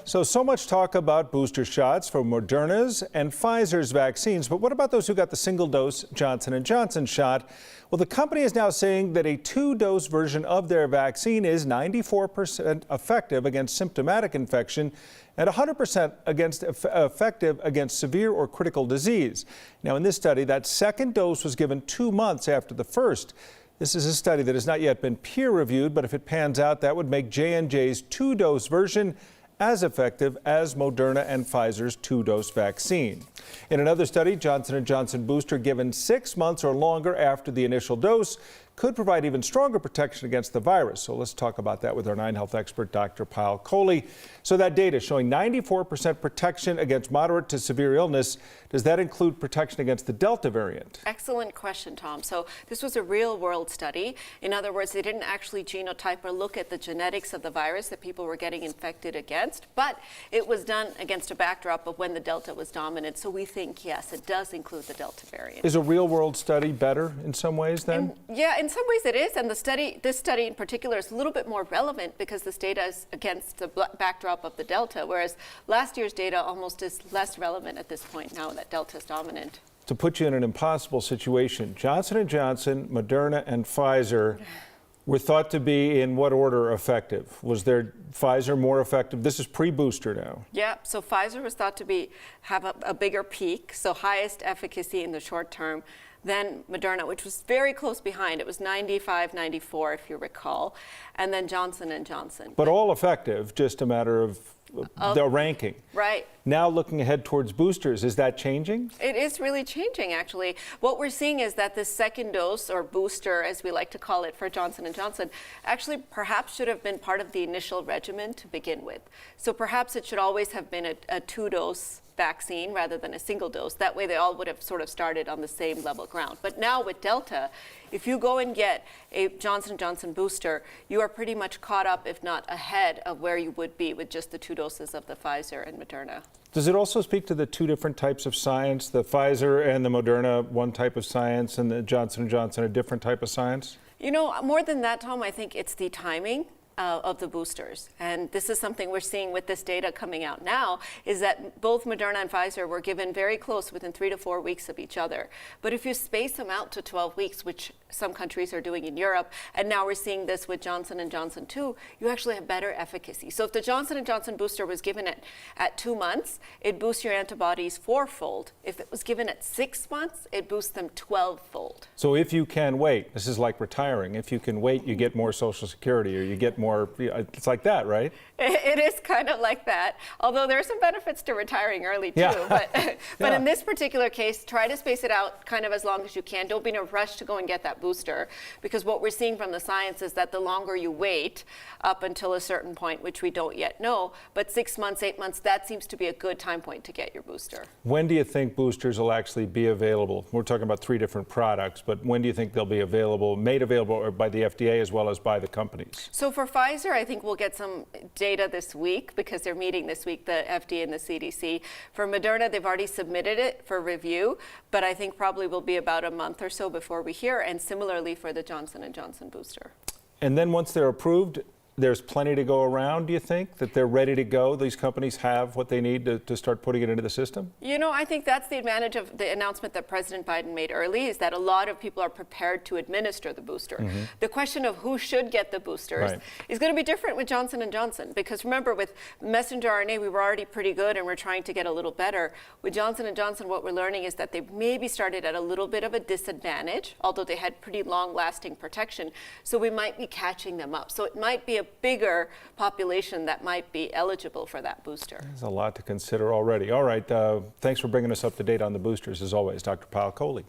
So much talk about booster shots for Moderna's and Pfizer's vaccines, but what about those who got the single-dose Johnson & Johnson shot? Well, the company is now saying that a two-dose version of their vaccine is 94% effective against symptomatic infection and 100% effective against severe or critical disease. Now, in this study, that second dose was given 2 months after the first. This is a study that has not yet been peer-reviewed, but if it pans out, that would make J&J's two-dose version as effective as Moderna and Pfizer's two-dose vaccine. In another study, Johnson & Johnson booster given 6 months or longer after the initial dose could provide even stronger protection against the virus. So let's talk about that with our 9Health expert, Dr. Pal Coley. So that data showing 94% protection against moderate to severe illness, does that include protection against the Delta variant? Excellent question, Tom. So this was a real-world study. In other words, they didn't actually genotype or look at the genetics of the virus that people were getting infected against, but it was done against a backdrop of when the Delta was dominant. So we think, yes, it does include the Delta variant. Is a real-world study better in some ways then? In some ways it is, and this study in particular is a little bit more relevant because this data is against the backdrop of the Delta, whereas last year's data almost is less relevant at this point now that Delta is dominant. To put you in an impossible situation, Johnson & Johnson, Moderna, and Pfizer were thought to be in what order effective? Was their Pfizer more effective? This is pre-booster now. Yeah, so Pfizer was thought to have a bigger peak, so highest efficacy in the short term. Then Moderna, which was very close behind. It was 95, 94, if you recall. And then Johnson & Johnson. But all effective, just a matter of the ranking. Right. Now looking ahead towards boosters, is that changing? It is really changing, actually. What we're seeing is that the second dose, or booster, as we like to call it for Johnson & Johnson, actually perhaps should have been part of the initial regimen to begin with. So perhaps it should always have been a two-dose vaccine rather than a single dose. That way they all would have sort of started on the same level ground. But now with Delta, if you go and get a Johnson & Johnson booster, you are pretty much caught up, if not ahead of where you would be with just the two doses of the Pfizer and Moderna. Does it also speak to the two different types of science, the Pfizer and the Moderna, one type of science, and the Johnson & Johnson, a different type of science? You know, more than that, Tom, I think it's the timing of the boosters. And this is something we're seeing with this data coming out now, is that both Moderna and Pfizer were given very close, within 3 to 4 weeks of each other. But if you space them out to 12 weeks, which some countries are doing in Europe, and now we're seeing this with Johnson & Johnson too, you actually have better efficacy. So if the Johnson & Johnson booster was given at 2 months, it boosts your antibodies 4-fold. If it was given at 6 months, it boosts them 12-fold. So if you can wait, this is like retiring, if you can wait, you get more Social Security, or you get more. It's like that, right? It is kind of like that, although there are some benefits to retiring early too. Yeah. But in this particular case, try to space it out kind of as long as you can. Don't be in a rush to go and get that booster, because what we're seeing from the science is that the longer you wait up until a certain point, which we don't yet know, but 6 months, 8 months, that seems to be a good time point to get your booster. When do you think boosters will actually be available? We're talking about 3 different products, but when do you think they'll be available, made available by the FDA as well as by the companies? So for Pfizer, I think we'll get some data this week because they're meeting this week, the FDA and the CDC. For Moderna, they've already submitted it for review, but I think probably will be about a month or so before we hear, and similarly for the Johnson & Johnson booster. And then once they're approved, there's plenty to go around, do you think? That they're ready to go? These companies have what they need to start putting it into the system? You know, I think that's the advantage of the announcement that President Biden made early, is that a lot of people are prepared to administer the booster. Mm-hmm. The question of who should get the boosters is going to be different with Johnson & Johnson, because remember, with messenger RNA, we were already pretty good and we're trying to get a little better. With Johnson & Johnson, what we're learning is that they maybe started at a little bit of a disadvantage, although they had pretty long-lasting protection. So we might be catching them up. So it might be a bigger population that might be eligible for that booster. There's a lot to consider already. All right, thanks for bringing us up to date on the boosters, as always, Dr. Pal Coley.